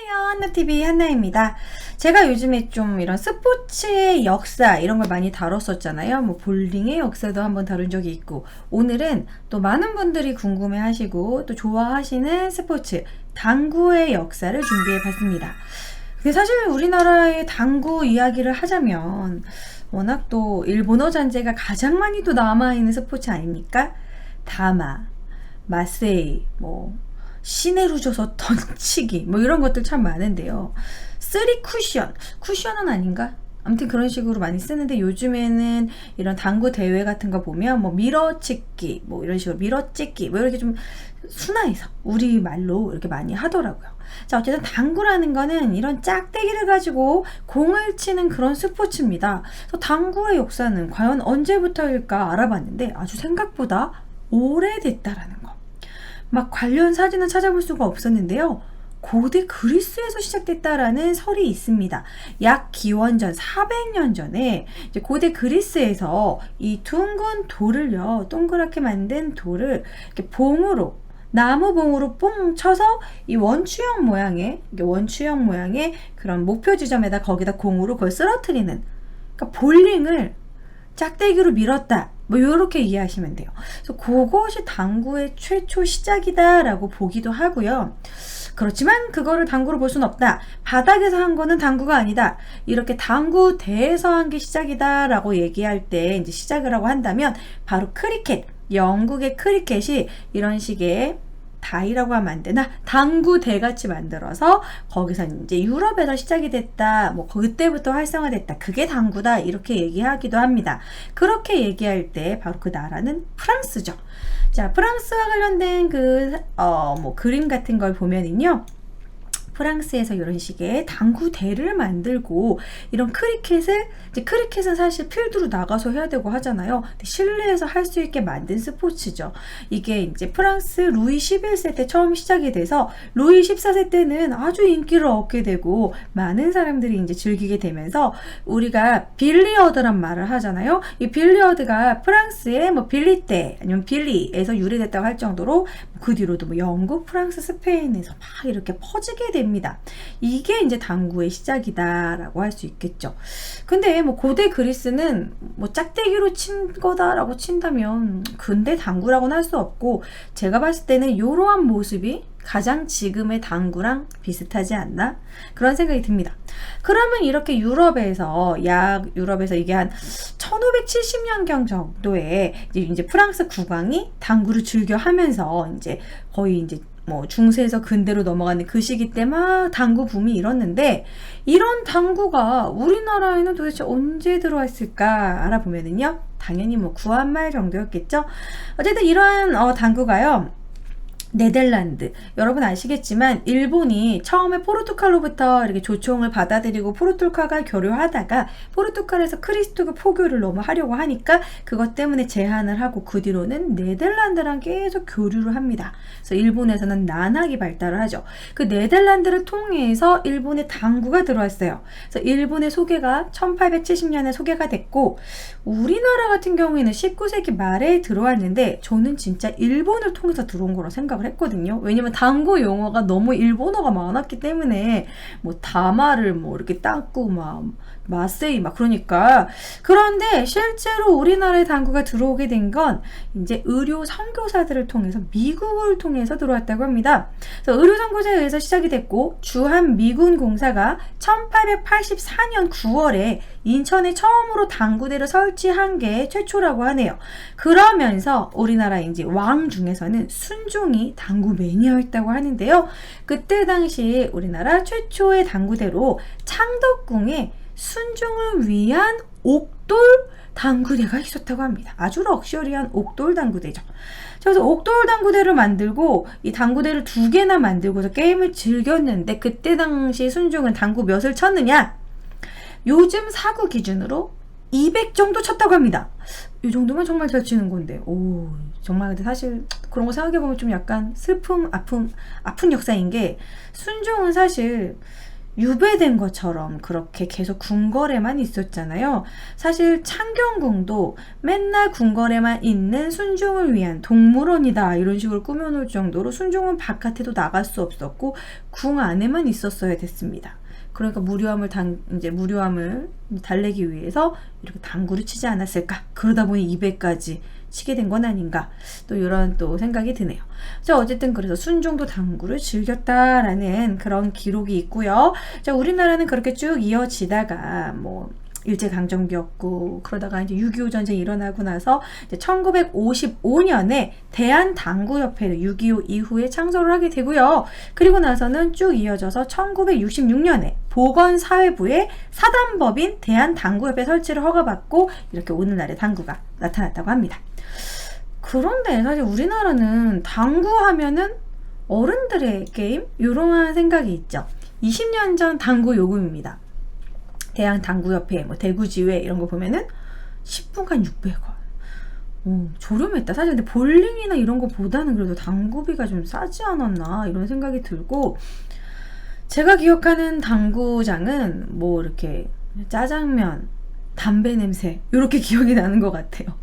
안녕하세요. 한나TV 한나입니다. 제가 요즘에 좀 이런 스포츠의 역사 이런 걸 많이 다뤘었잖아요. 뭐 볼링의 역사도 한번 다룬 적이 있고, 오늘은 또 많은 분들이 궁금해 하시고 또 좋아하시는 스포츠 당구의 역사를 준비해 봤습니다. 근데 사실 우리나라의 당구 이야기를 하자면 워낙 또 일본어 잔재가 가장 많이 또 남아있는 스포츠 아닙니까? 다마, 마세이, 시내로 줘서 던치기 이런 것들 참 많은데요. 쓰리 쿠션은 아닌가? 아무튼 그런 식으로 많이 쓰는데, 요즘에는 이런 당구 대회 같은 거 보면 밀어찍기 이런 식으로 밀어찍기 이렇게 좀 순화해서 우리말로 이렇게 많이 하더라고요. 자, 어쨌든 당구라는 거는 이런 짝대기를 가지고 공을 치는 그런 스포츠입니다. 그래서 당구의 역사는 과연 언제부터일까 알아봤는데 아주 생각보다 오래됐다라는 거. 막 관련 사진을 찾아볼 수가 없었는데요. 고대 그리스에서 시작됐다라는 설이 있습니다. 약 기원전 400년 전에 이제 고대 그리스에서 이 둥근 돌을요, 동그랗게 만든 돌을 이렇게 봉으로, 나무 봉으로 뽕 쳐서 이 원추형 모양의 그런 목표 지점에다 거기다 공으로 그걸 쓰러뜨리는, 그러니까 볼링을 짝대기로 밀었다, 요렇게 이해하시면 돼요. 그래서 그것이 당구의 최초 시작이다라고 보기도 하고요. 그렇지만 그거를 당구로 볼 수는 없다. 바닥에서 한 거는 당구가 아니다. 이렇게 당구 대에서 한 게 시작이다라고 얘기할 때, 이제 시작을 하고 한다면 바로 크리켓, 영국의 크리켓이 이런 식의 다이라고 하면 안 되나? 당구 대같이 만들어서 거기서 이제 유럽에서 시작이 됐다. 그때부터 활성화됐다. 그게 당구다. 이렇게 얘기하기도 합니다. 그렇게 얘기할 때 바로 그 나라는 프랑스죠. 자, 프랑스와 관련된 그림 같은 걸 보면은요, 프랑스에서 이런 식의 당구대를 만들고, 이런 크리켓은 사실 필드로 나가서 해야 되고 하잖아요. 근데 실내에서 할 수 있게 만든 스포츠죠. 이게 이제 프랑스 루이 11세 때 처음 시작이 돼서 루이 14세 때는 아주 인기를 얻게 되고 많은 사람들이 이제 즐기게 되면서, 우리가 빌리어드란 말을 하잖아요. 이 빌리어드가 프랑스의 빌리떼 아니면 빌리에서 유래됐다고 할 정도로, 그 뒤로도 영국, 프랑스, 스페인에서 막 이렇게 퍼지게 됩니다. 이게 이제 당구의 시작이다라고 할 수 있겠죠. 근데 고대 그리스는 짝대기로 친 거다라고 친다면 근대 당구라고는 할 수 없고, 제가 봤을 때는 이러한 모습이 가장 지금의 당구랑 비슷하지 않나? 그런 생각이 듭니다. 그러면 이렇게 유럽에서 이게 한 1570년경 정도에 이제 프랑스 국왕이 당구를 즐겨 하면서 이제 거의 이제 중세에서 근대로 넘어가는 그 시기 때 막 당구 붐이 일었는데, 이런 당구가 우리나라에는 도대체 언제 들어왔을까 알아보면은요, 당연히 구한말 정도였겠죠. 어쨌든 이러한 당구가요, 네덜란드, 여러분 아시겠지만 일본이 처음에 포르투갈로부터 이렇게 조총을 받아들이고 포르투갈과 교류하다가 포르투갈에서 크리스토교 포교를 너무 하려고 하니까 그것 때문에 제한을 하고, 그 뒤로는 네덜란드랑 계속 교류를 합니다. 그래서 일본에서는 난학이 발달을 하죠. 그 네덜란드를 통해서 일본의 당구가 들어왔어요. 그래서 일본의 소개가 1870년에 소개가 됐고, 우리나라 같은 경우에는 19세기 말에 들어왔는데, 저는 진짜 일본을 통해서 들어온 거라 생각을 했거든요. 왜냐면 당구 용어가 너무 일본어가 많았기 때문에, 다마를 이렇게 닦고 마세이 그러니까. 그런데 실제로 우리나라에 당구가 들어오게 된 건 이제 의료 선교사들을 통해서, 미국을 통해서 들어왔다고 합니다. 그래서 의료 선교사에 의해서 시작이 됐고, 주한 미군 공사가 1884년 9월에 인천에 처음으로 당구대를 설치한 게 최초라고 하네요. 그러면서 우리나라 이제 왕 중에서는 순종이 당구 매니아였다고 하는데요. 그때 당시 우리나라 최초의 당구대로 창덕궁에 순종을 위한 옥돌 당구대가 있었다고 합니다. 아주 럭셔리한 옥돌 당구대죠. 그래서 옥돌 당구대를 만들고, 이 당구대를 2개나 만들고서 게임을 즐겼는데, 그때 당시 순종은 당구 몇을 쳤느냐? 요즘 사구 기준으로 200 정도 쳤다고 합니다. 이 정도면 정말 잘 치는 건데, 정말. 근데 사실 그런 거 생각해보면 좀 약간 슬픔, 아픈 역사인 게, 순종은 사실 유배된 것처럼 그렇게 계속 궁궐에만 있었잖아요. 사실 창경궁도 맨날 궁궐에만 있는 순종을 위한 동물원이다 이런 식으로 꾸며놓을 정도로 순종은 바깥에도 나갈 수 없었고 궁 안에만 있었어야 됐습니다. 그러니까 이제 무료함을 달래기 위해서 이렇게 당구를 치지 않았을까? 그러다 보니 200까지 치게 된 건 아닌가? 또 이런 또 생각이 드네요. 자, 어쨌든 그래서 순종도 당구를 즐겼다라는 그런 기록이 있고요. 자, 우리나라는 그렇게 쭉 이어지다가 뭐 일제강점기였고 그러다가 이제 6.25 전쟁이 일어나고 나서 이제 1955년에 대한당구협회를 6.25 이후에 창설을 하게 되고요. 그리고 나서는 쭉 이어져서 1966년에 보건사회부의 사단법인 대한당구협회 설치를 허가받고 이렇게 오늘날의 당구가 나타났다고 합니다. 그런데 사실 우리나라는 당구 하면은 어른들의 게임? 이런 생각이 있죠. 20년 전 당구 요금입니다. 대한당구협회, 뭐 대구지회 이런 거 보면은 10분간 600원. 저렴했다. 사실 근데 볼링이나 이런 거보다는 그래도 당구비가 좀 싸지 않았나 이런 생각이 들고, 제가 기억하는 당구장은 뭐 이렇게 짜장면, 담배 냄새 이렇게 기억이 나는 것 같아요.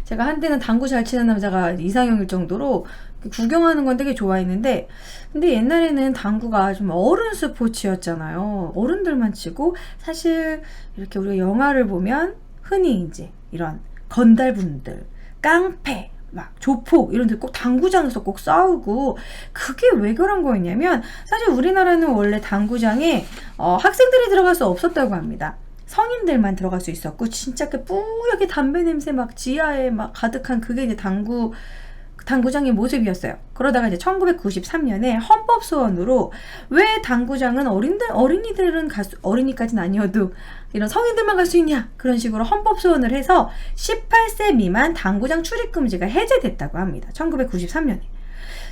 제가 한때는 당구 잘 치는 남자가 이상형일 정도로 구경하는 건 되게 좋아했는데, 근데 옛날에는 당구가 좀 어른 스포츠였잖아요. 어른들만 치고, 사실 이렇게 우리가 영화를 보면 흔히 이제 이런 건달분들, 깡패, 막 조폭 이런 데 꼭 당구장에서 꼭 싸우고, 그게 왜 그런 거였냐면 사실 우리나라는 원래 당구장에 학생들이 들어갈 수 없었다고 합니다. 성인들만 들어갈 수 있었고, 진짜 그 뿌옇게 담배 냄새 막 지하에 막 가득한 그게 이제 당구장의 모습이었어요. 그러다가 이제 1993년에 헌법 소원으로 왜 당구장은 어린이들은 어린이까지는 아니어도 이런 성인들만 갈 수 있냐, 그런 식으로 헌법 소원을 해서 18세 미만 당구장 출입 금지가 해제됐다고 합니다. 1993년에.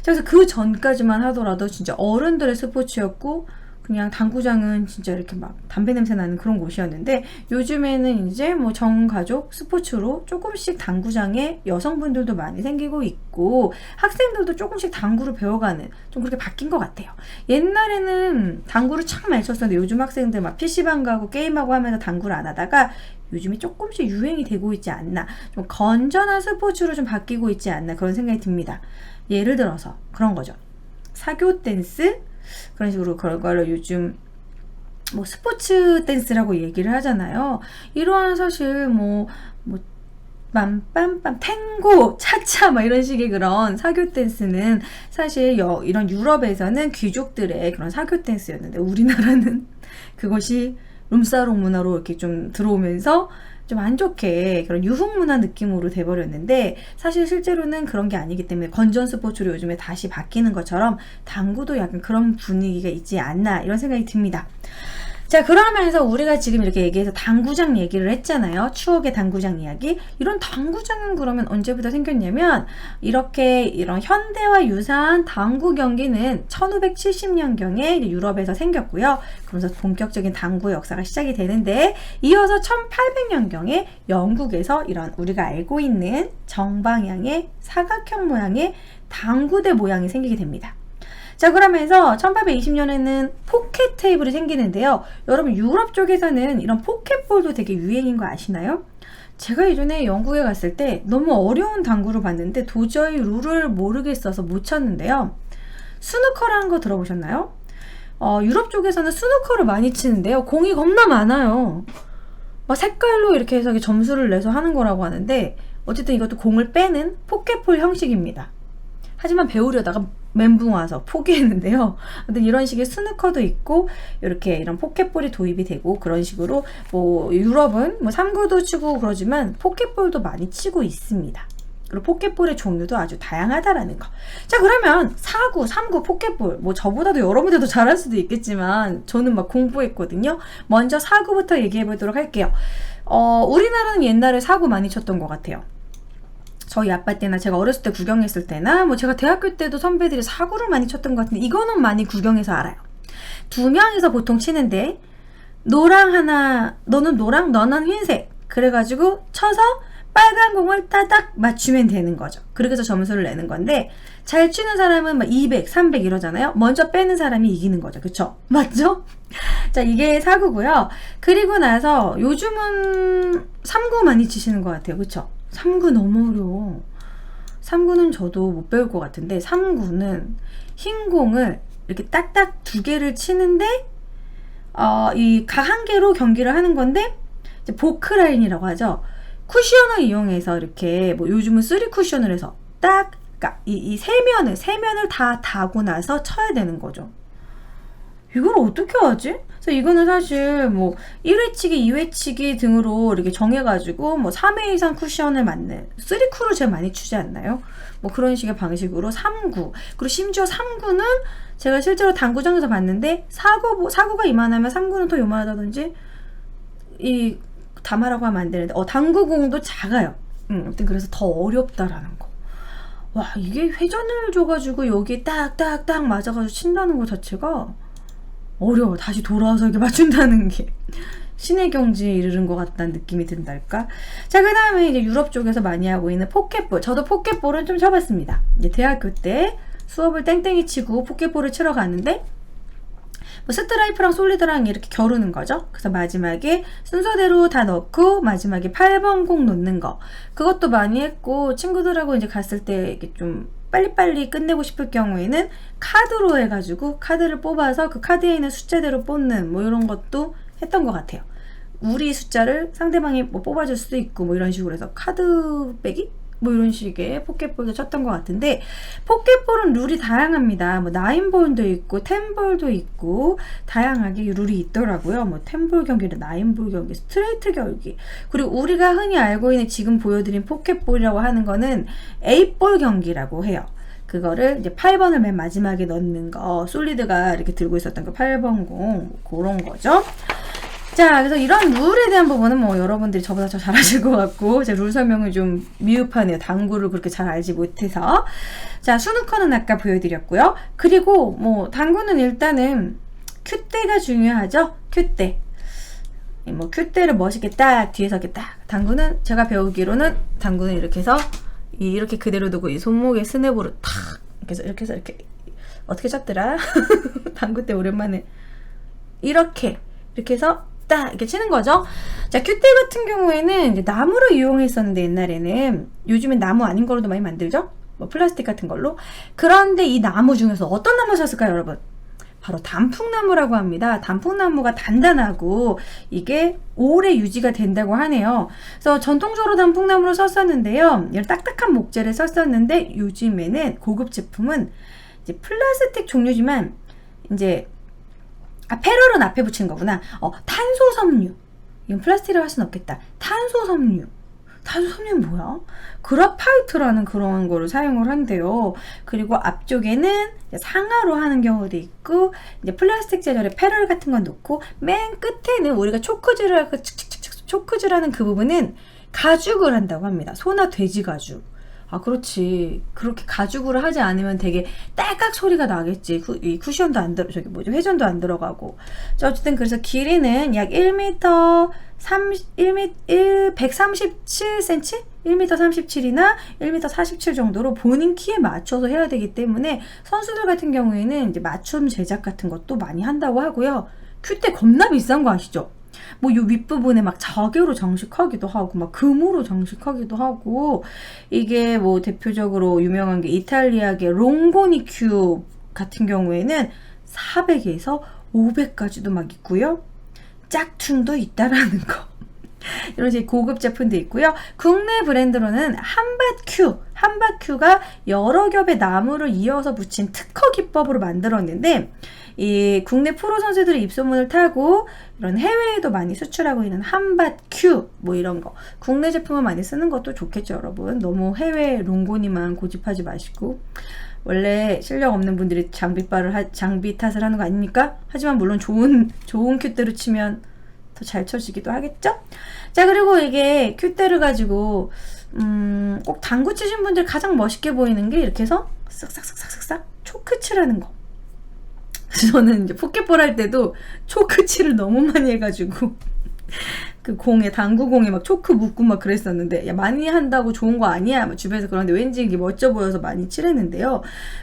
그래서 그 전까지만 하더라도 진짜 어른들의 스포츠였고, 그냥 당구장은 진짜 이렇게 막 담배 냄새 나는 그런 곳이었는데, 요즘에는 이제 뭐 전가족 스포츠로 조금씩 당구장에 여성분들도 많이 생기고 있고, 학생들도 조금씩 당구를 배워가는, 좀 그렇게 바뀐 것 같아요. 옛날에는 당구를 참 많이 쳤었는데 요즘 학생들 막 PC방 가고 게임하고 하면서 당구를 안 하다가 요즘에 조금씩 유행이 되고 있지 않나, 좀 건전한 스포츠로 좀 바뀌고 있지 않나, 그런 생각이 듭니다. 예를 들어서 그런 거죠. 사교 댄스? 그런 식으로 그런 거를 요즘 뭐 스포츠 댄스라고 얘기를 하잖아요. 이러한 사실 뭐 빰빰빰 탱고 차차 막 이런 식의 그런 사교 댄스는 사실 이런 유럽에서는 귀족들의 그런 사교 댄스였는데, 우리나라는 그것이 룸사롱 문화로 이렇게 좀 들어오면서 좀 안 좋게 그런 유흥문화 느낌으로 돼버렸는데, 사실 실제로는 그런 게 아니기 때문에 건전 스포츠로 요즘에 다시 바뀌는 것처럼 당구도 약간 그런 분위기가 있지 않나, 이런 생각이 듭니다. 자, 그러면서 우리가 지금 이렇게 얘기해서 당구장 얘기를 했잖아요. 추억의 당구장 이야기. 이런 당구장은 그러면 언제부터 생겼냐면, 이런 현대와 유사한 당구 경기는 1570년경에 유럽에서 생겼고요. 그러면서 본격적인 당구 역사가 시작이 되는데, 이어서 1800년경에 영국에서 이런 우리가 알고 있는 정방향의 사각형 모양의 당구대 모양이 생기게 됩니다. 자, 그러면서 1820년에는 포켓 테이블이 생기는데요. 여러분, 유럽 쪽에서는 이런 포켓볼도 되게 유행인 거 아시나요? 제가 예전에 영국에 갔을 때 너무 어려운 당구를 봤는데 도저히 룰을 모르겠어서 못 쳤는데요. 스누커라는 거 들어보셨나요? 유럽 쪽에서는 스누커를 많이 치는데요. 공이 겁나 많아요. 막 색깔로 이렇게 해서 점수를 내서 하는 거라고 하는데, 어쨌든 이것도 공을 빼는 포켓볼 형식입니다. 하지만 배우려다가 멘붕 와서 포기했는데요. 근데 이런 식의 스누커도 있고, 이런 포켓볼이 도입이 되고, 그런 식으로 뭐 유럽은 뭐 삼구도 치고 그러지만 포켓볼도 많이 치고 있습니다. 그리고 포켓볼의 종류도 아주 다양하다라는 거. 자, 그러면 4구, 3구, 포켓볼, 뭐 저보다도 여러분들도 잘할 수도 있겠지만 저는 막 공부했거든요. 먼저 4구부터 얘기해 보도록 할게요. 우리나라는 옛날에 4구 많이 쳤던 것 같아요. 저희 아빠 때나 제가 어렸을 때 구경했을 때나 뭐 제가 대학교 때도 선배들이 4구를 많이 쳤던 것 같은데, 이거는 많이 구경해서 알아요. 2명이서 보통 치는데, 노랑 하나, 너는 노랑, 너는 흰색, 그래가지고 쳐서 빨간 공을 따닥 맞추면 되는 거죠. 그렇게 해서 점수를 내는 건데 잘 치는 사람은 막 200, 300 이러잖아요. 먼저 빼는 사람이 이기는 거죠. 그쵸? 맞죠? 자, 이게 4구고요. 그리고 나서 요즘은 3구 많이 치시는 것 같아요. 그쵸? 3구 너무 어려워. 3구는 저도 못 배울 것 같은데 3구는 흰 공을 이렇게 딱딱 2개를 치는데 이 각 한 개로 경기를 하는 건데 이제 보크라인이라고 하죠. 쿠션을 이용해서 이렇게 뭐 요즘은 3 쿠션을 해서 딱 그러니까 이 세 면을 다 다고 나서 쳐야 되는 거죠. 이걸 어떻게 하지? 그래서 이거는 사실 뭐 1회치기, 2회치기 등으로 이렇게 정해가지고 뭐 3회 이상 쿠션을 맞는 3쿠를 제일 많이 치지 않나요? 뭐 그런 식의 방식으로 3구 그리고 심지어 3구는 제가 실제로 당구장에서 봤는데 4구가 이만하면 3구는 더 요만하다든지 이 다마라고 하면 안 되는데 당구공도 작아요. 아무튼 그래서 더 어렵다라는 거. 와, 이게 회전을 줘가지고 여기 딱딱딱 맞아가지고 친다는 것 자체가 어려워. 다시 돌아와서 이렇게 맞춘다는 게 신의 경지에 이르는 것 같다는 느낌이 든달까. 자, 그 다음에 이제 유럽 쪽에서 많이 하고 있는 포켓볼. 저도 포켓볼은 좀 쳐봤습니다. 이제 대학교 때 수업을 땡땡이 치고 포켓볼을 치러 가는데 뭐 스트라이프랑 솔리드랑 이렇게 겨루는 거죠. 그래서 마지막에 순서대로 다 넣고 마지막에 8번 공 놓는 거. 그것도 많이 했고 친구들하고 이제 갔을 때 이렇게 좀 빨리빨리 끝내고 싶을 경우에는 카드로 해가지고 카드를 뽑아서 그 카드에 있는 숫자대로 뽑는 뭐 이런 것도 했던 것 같아요. 우리 숫자를 상대방이 뭐 뽑아줄 수도 있고 뭐 이런 식으로 해서 카드 빼기? 뭐 이런 식의 포켓볼도 쳤던 것 같은데 포켓볼은 룰이 다양합니다. 뭐 9볼도 있고 10볼도 있고 다양하게 룰이 있더라고요. 뭐 10볼 경기는 9볼 경기, 스트레이트 경기 그리고 우리가 흔히 알고 있는 지금 보여드린 포켓볼이라고 하는 거는 8볼 경기라고 해요. 그거를 이제 8번을 맨 마지막에 넣는 거 솔리드가 이렇게 들고 있었던 그 8번 공 그런 거죠. 자, 그래서 이런 룰에 대한 부분은 뭐 여러분들이 저보다 더 잘하실 것 같고 제 룰 설명을 좀 미흡하네요. 당구를 그렇게 잘 알지 못해서. 자, 스누커는 아까 보여드렸고요. 그리고 뭐 당구는 일단은 큐대가 중요하죠. 큐대. 뭐 큐대를 멋있게 딱 뒤에서 이렇게 딱. 당구는 제가 배우기로는 당구는 이렇게 해서 이렇게 그대로 두고 이 손목에 스냅으로 탁 이렇게 해서 이렇게 어떻게 쳤더라? 당구 때 오랜만에 이렇게 해서 딱 이렇게 치는 거죠. 자, 큐대 같은 경우에는 이제 나무를 이용했었는데 옛날에는 요즘엔 나무 아닌 걸로도 많이 만들죠. 뭐 플라스틱 같은 걸로. 그런데 이 나무 중에서 어떤 나무 샀을까요, 여러분? 바로 단풍나무라고 합니다. 단풍나무가 단단하고 이게 오래 유지가 된다고 하네요. 그래서 전통적으로 단풍나무를 썼었는데요. 이런 딱딱한 목재를 썼었는데 요즘에는 고급 제품은 이제 플라스틱 종류지만 이제 페럴은 앞에 붙이는 거구나. 탄소섬유. 이건 플라스틱이라고 할 수는 없겠다. 탄소섬유는 뭐야? 그라파이트라는 그런 거를 사용을 한대요. 그리고 앞쪽에는 상하로 하는 경우도 있고, 이제 플라스틱 재질의 페럴 같은 건 놓고, 맨 끝에는 우리가 초크즈라는 그 부분은 가죽을 한다고 합니다. 소나 돼지 가죽. 아, 그렇지. 그렇게 가죽으로 하지 않으면 되게 딸깍 소리가 나겠지. 이 쿠션도 안 들어, 회전도 안 들어가고. 자, 어쨌든 그래서 길이는 약 1m 137cm? 1m 37이나 1m 47 정도로 본인 키에 맞춰서 해야 되기 때문에 선수들 같은 경우에는 이제 맞춤 제작 같은 것도 많이 한다고 하고요. 큐대 겁나 비싼 거 아시죠? 뭐 요 윗부분에 막 자개로 장식하기도 하고 막 금으로 장식하기도 하고 이게 뭐 대표적으로 유명한 게 이탈리아계 롱고니 큐 같은 경우에는 400에서 500까지도 막 있고요. 짝퉁도 있다라는 거. 이런 식의 고급 제품도 있고요. 국내 브랜드로는 한밭큐가 여러 겹의 나무를 이어서 붙인 특허 기법으로 만들었는데 이 국내 프로 선수들의 입소문을 타고 이런 해외에도 많이 수출하고 있는 한밭큐 뭐 이런 거 국내 제품을 많이 쓰는 것도 좋겠죠, 여러분. 너무 해외 롱고니만 고집하지 마시고 원래 실력 없는 분들이 장비 탓을 하는 거 아닙니까? 하지만 물론 좋은 큐대로 치면 더 잘 쳐지기도 하겠죠? 자, 그리고 이게 큐대를 가지고 꼭 당구 치신 분들 가장 멋있게 보이는 게 이렇게 해서 쓱싹쓱싹쓱싹 초크칠하는 거. 저는 이제 포켓볼 할 때도 초크칠을 너무 많이 해가지고 그 공에, 당구공에 막 초크 묻고 막 그랬었는데, 야, 많이 한다고 좋은 거 아니야? 막 주변에서 그런데 왠지 이게 멋져 보여서 많이 칠했는데요.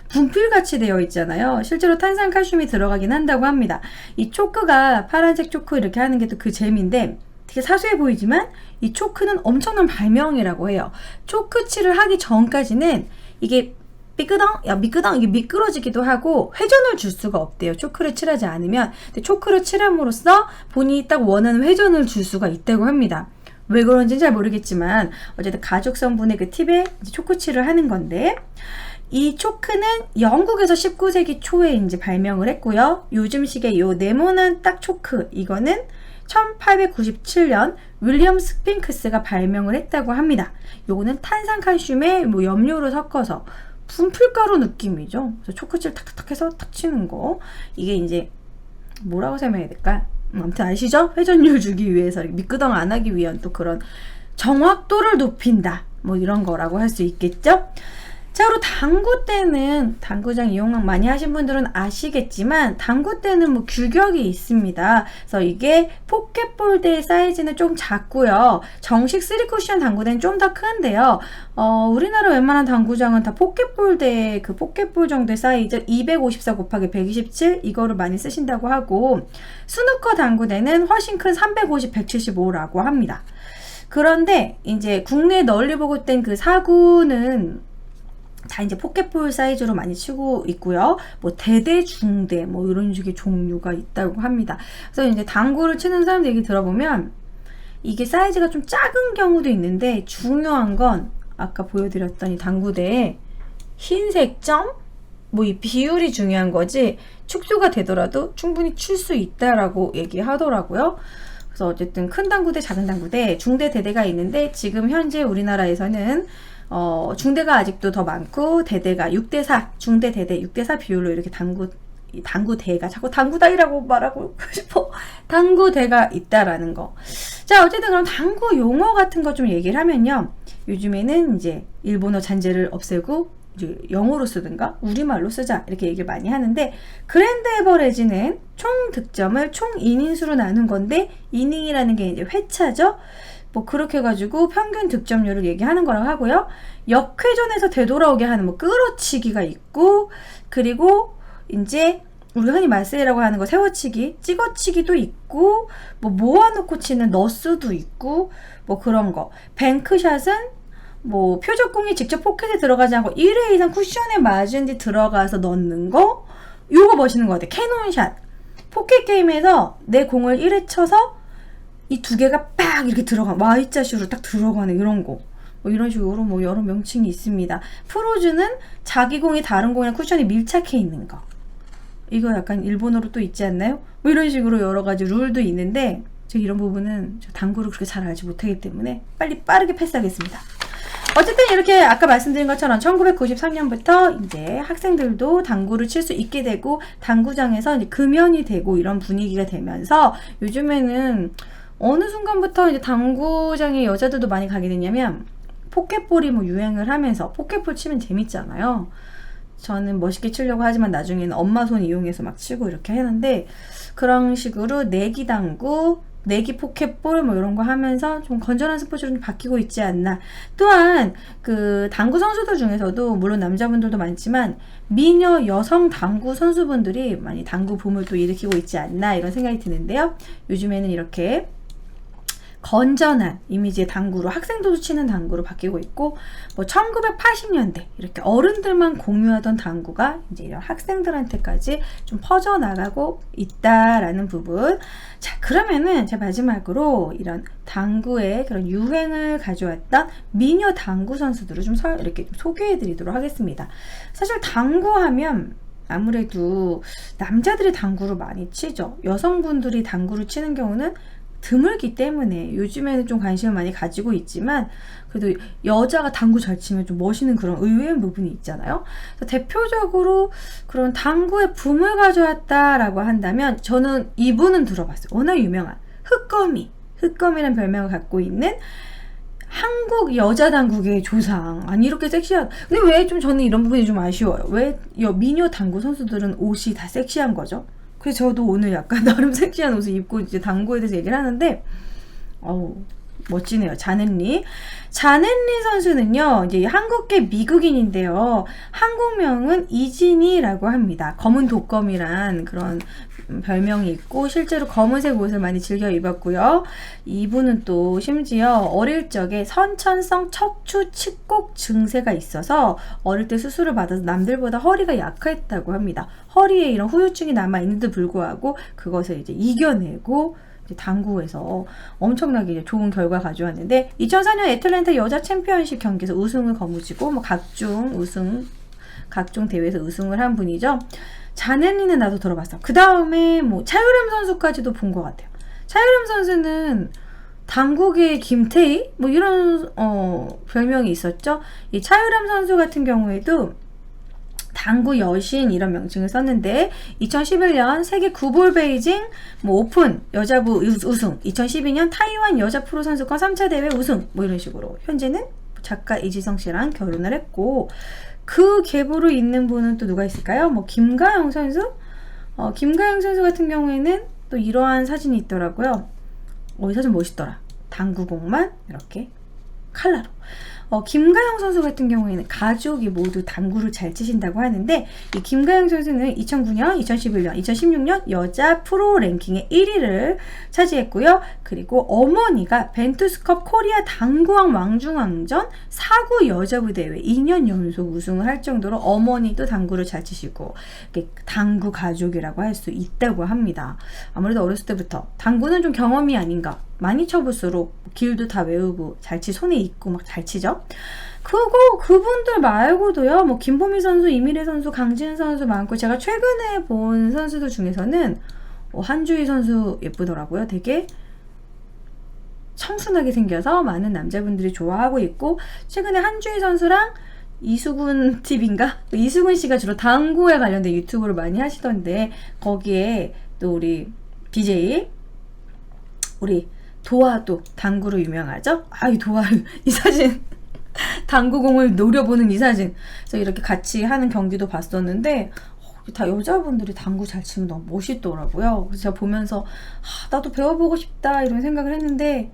분필같이 되어 있잖아요. 실제로 탄산칼슘이 들어가긴 한다고 합니다. 이 초크가 파란색 초크 이렇게 하는 게 또 그 재미인데, 되게 사소해 보이지만 이 초크는 엄청난 발명이라고 해요. 초크 칠을 하기 전까지는 이게 미끄덩 이게 미끄러지기도 하고 회전을 줄 수가 없대요. 초크를 칠하지 않으면. 근데 초크를 칠함으로써 본인이 딱 원하는 회전을 줄 수가 있다고 합니다. 왜 그런지는 잘 모르겠지만 어쨌든 가죽성분의 그 팁에 이제 초크 칠을 하는 건데, 이 초크는 영국에서 19세기 초에 이제 발명을 했고요. 요즘식의 요 네모난 딱 초크, 이거는 1897년 윌리엄 스핑크스가 발명을 했다고 합니다. 요거는 탄산칼슘에 뭐 염료를 섞어서 분필가루 느낌이죠. 그래서 초크칠 탁탁탁 해서 탁 치는 거. 이게 이제 뭐라고 설명해야 될까? 아무튼 아시죠? 회전율 주기 위해서 미끄덩 안 하기 위한 또 그런 정확도를 높인다. 뭐 이런 거라고 할 수 있겠죠? 자, 그리고 당구 때는, 당구장 이용 많이 하신 분들은 아시겠지만 당구 때는 뭐 규격이 있습니다. 그래서 이게 포켓볼대의 사이즈는 좀 작고요. 정식 3쿠션 당구대는 좀 더 큰데요. 우리나라 웬만한 당구장은 다 포켓볼대, 그 포켓볼 정도의 사이즈 254 곱하기 127 이거를 많이 쓰신다고 하고, 스누커 당구대는 훨씬 큰 350, 175라고 합니다. 그런데 이제 국내에 널리 보급된 그 사구는 다 이제 포켓볼 사이즈로 많이 치고 있고요. 뭐 대대, 중대 뭐 이런 식의 종류가 있다고 합니다. 그래서 이제 당구를 치는 사람들 얘기 들어보면 이게 사이즈가 좀 작은 경우도 있는데, 중요한 건 아까 보여드렸던 이 당구대에 흰색 점? 뭐 이 비율이 중요한 거지 축소가 되더라도 충분히 칠 수 있다라고 얘기하더라고요. 그래서 어쨌든 큰 당구대, 작은 당구대, 중대, 대대가 있는데, 지금 현재 우리나라에서는 중대가 아직도 더 많고 대대가 6대4, 중대 대대 6대4 비율로 이렇게 당구대가, 자꾸 당구다이라고 말하고 싶어. 당구대가 있다라는 거. 자, 어쨌든 그럼 당구 용어 같은 거 좀 얘기를 하면요. 요즘에는 이제 일본어 잔재를 없애고 이제 영어로 쓰든가 우리말로 쓰자 이렇게 얘기를 많이 하는데, 그랜드 에버리지는 총 득점을 총 이닝수로 나눈 건데, 이닝이라는 게 이제 회차죠. 뭐 그렇게 해가지고 평균 득점률을 얘기하는 거라고 하고요. 역회전에서 되돌아오게 하는 뭐 끌어치기가 있고, 그리고 이제 우리가 흔히 말세이라고 하는 거 세워치기, 찍어치기도 있고, 뭐 모아놓고 치는 너스도 있고, 뭐 그런 거. 뱅크샷은 뭐 표적공이 직접 포켓에 들어가지 않고 1회 이상 쿠션에 맞은 뒤 들어가서 넣는 거. 요거 멋있는 것 같아. 캐논샷. 포켓 게임에서 내 공을 1회 쳐서 이 두 개가 빡 이렇게 들어가, Y자식으로 딱 들어가는 이런 거. 뭐 이런 식으로 뭐 여러 명칭이 있습니다. 프로즈는 자기 공이 다른 공이랑 쿠션이 밀착해 있는 거. 이거 약간 일본어로 또 있지 않나요? 뭐 이런 식으로 여러 가지 룰도 있는데, 제가 이런 부분은 당구를 그렇게 잘 알지 못하기 때문에 빠르게 패스하겠습니다. 어쨌든 이렇게 아까 말씀드린 것처럼 1993년부터 이제 학생들도 당구를 칠 수 있게 되고, 당구장에서 이제 금연이 되고 이런 분위기가 되면서 요즘에는 어느 순간부터 이제 당구장에 여자들도 많이 가게 됐냐면, 포켓볼이 뭐 유행을 하면서, 포켓볼 치면 재밌잖아요. 저는 멋있게 치려고 하지만 나중에는 엄마 손 이용해서 막 치고 이렇게 하는데, 그런 식으로 내기 당구, 내기 포켓볼 뭐 이런 거 하면서 좀 건전한 스포츠로 좀 바뀌고 있지 않나. 또한 그 당구 선수들 중에서도 물론 남자분들도 많지만 미녀 여성 당구 선수분들이 많이 당구 붐을 또 일으키고 있지 않나, 이런 생각이 드는데요. 요즘에는 이렇게 건전한 이미지의 당구로, 학생들도 치는 당구로 바뀌고 있고, 뭐 1980년대 이렇게 어른들만 공유하던 당구가 이제 이런 학생들한테까지 좀 퍼져나가고 있다라는 부분. 자, 그러면은 제 마지막으로 이런 당구의 그런 유행을 가져왔던 미녀 당구 선수들을 좀 이렇게 좀 소개해 드리도록 하겠습니다. 사실 당구하면 아무래도 남자들이 당구를 많이 치죠. 여성분들이 당구를 치는 경우는 드물기 때문에 요즘에는 좀 관심을 많이 가지고 있지만, 그래도 여자가 당구 잘 치면 좀 멋있는 그런 의외의 부분이 있잖아요. 그래서 대표적으로 그런 당구의 붐을 가져왔다라고 한다면 저는 이분은 들어봤어요. 워낙 유명한 흑검이라는 별명을 갖고 있는 한국 여자 당구계의 조상. 아니 이렇게 섹시한, 근데 왜 좀 저는 이런 부분이 좀 아쉬워요. 왜 미녀 당구 선수들은 옷이 다 섹시한 거죠? 그래서 저도 오늘 약간 나름 섹시한 옷을 입고 이제 당구에 대해서 얘기를 하는데, 어우, 멋지네요. 자넷리. 자넷리 선수는요, 이제 한국계 미국인인데요. 한국명은 이진이라고 합니다. 검은 독검이란 그런 별명이 있고, 실제로 검은색 옷을 많이 즐겨 입었고요. 이분은 또 심지어 어릴 적에 선천성 척추 측곡 증세가 있어서 어릴 때 수술을 받아서 남들보다 허리가 약했다고 합니다. 허리에 이런 후유증이 남아있는데도 불구하고 그것을 이제 이겨내고 당구에서 엄청나게 이제 좋은 결과 가져왔는데 2004년 애틀랜타 여자 챔피언십 경기에서 우승을 거머쥐고 뭐 각종 대회에서 우승을 한 분이죠. 자넷리는 나도 들어봤어. 그 다음에 뭐 차유람 선수까지도 본 것 같아요. 차유람 선수는 당국의 김태희 뭐 이런 별명이 있었죠. 이 차유람 선수 같은 경우에도 당구 여신 이런 명칭을 썼는데 2011년 세계 구볼 베이징 뭐 오픈 여자부 우승, 2012년 타이완 여자 프로 선수권 3차 대회 우승 뭐 이런 식으로 현재는 작가 이지성 씨랑 결혼을 했고 그 계보로 있는 분은 또 누가 있을까요? 뭐 김가영 선수? 김가영 선수 같은 경우에는 또 이러한 사진이 있더라고요. 이 사진 멋있더라. 당구공만 이렇게 칼라로. 김가영 선수 같은 경우에는 가족이 모두 당구를 잘 치신다고 하는데 이 김가영 선수는 2009년, 2011년, 2016년 여자 프로 랭킹의 1위를 차지했고요. 그리고 어머니가 벤투스컵 코리아 당구왕 왕중왕전 4구 여자부 대회 2년 연속 우승을 할 정도로 어머니도 당구를 잘 치시고 당구 가족이라고 할 수 있다고 합니다. 아무래도 어렸을 때부터 당구는 좀 경험이 아닌가. 많이 쳐볼수록 길도 다 외우고 손에 익고 막 잘 치죠. 그분들 말고도요, 뭐 김보미 선수, 이미래 선수, 강지은 선수 많고 제가 최근에 본 선수들 중에서는 한주희 선수 예쁘더라고요. 되게 청순하게 생겨서 많은 남자분들이 좋아하고 있고 최근에 한주희 선수랑 이수근 TV인가? 이수근 씨가 주로 당구에 관련된 유튜브를 많이 하시던데 거기에 또 우리 BJ 우리 도아도 당구로 유명하죠? 이 도아 이 사진 당구공을 노려보는 이 사진 그래서 이렇게 같이 하는 경기도 봤었는데 다 여자분들이 당구 잘 치면 너무 멋있더라고요. 그래서 제가 보면서 나도 배워보고 싶다 이런 생각을 했는데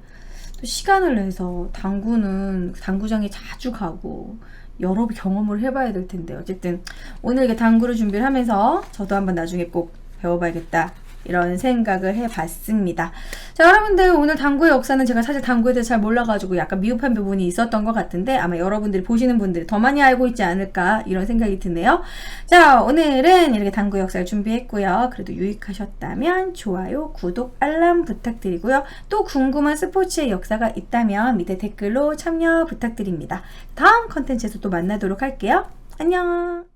또 시간을 내서 당구장에 자주 가고 여러 경험을 해봐야 될 텐데 어쨌든 오늘 이게 당구를 준비를 하면서 저도 한번 나중에 꼭 배워봐야겠다 이런 생각을 해봤습니다. 자, 여러분들 오늘 당구의 역사는 제가 사실 당구에 대해서 잘 몰라가지고 약간 미흡한 부분이 있었던 것 같은데 아마 여러분들이 보시는 분들이 더 많이 알고 있지 않을까 이런 생각이 드네요. 자, 오늘은 이렇게 당구 역사를 준비했고요. 그래도 유익하셨다면 좋아요, 구독, 알람 부탁드리고요. 또 궁금한 스포츠의 역사가 있다면 밑에 댓글로 참여 부탁드립니다. 다음 컨텐츠에서 또 만나도록 할게요. 안녕.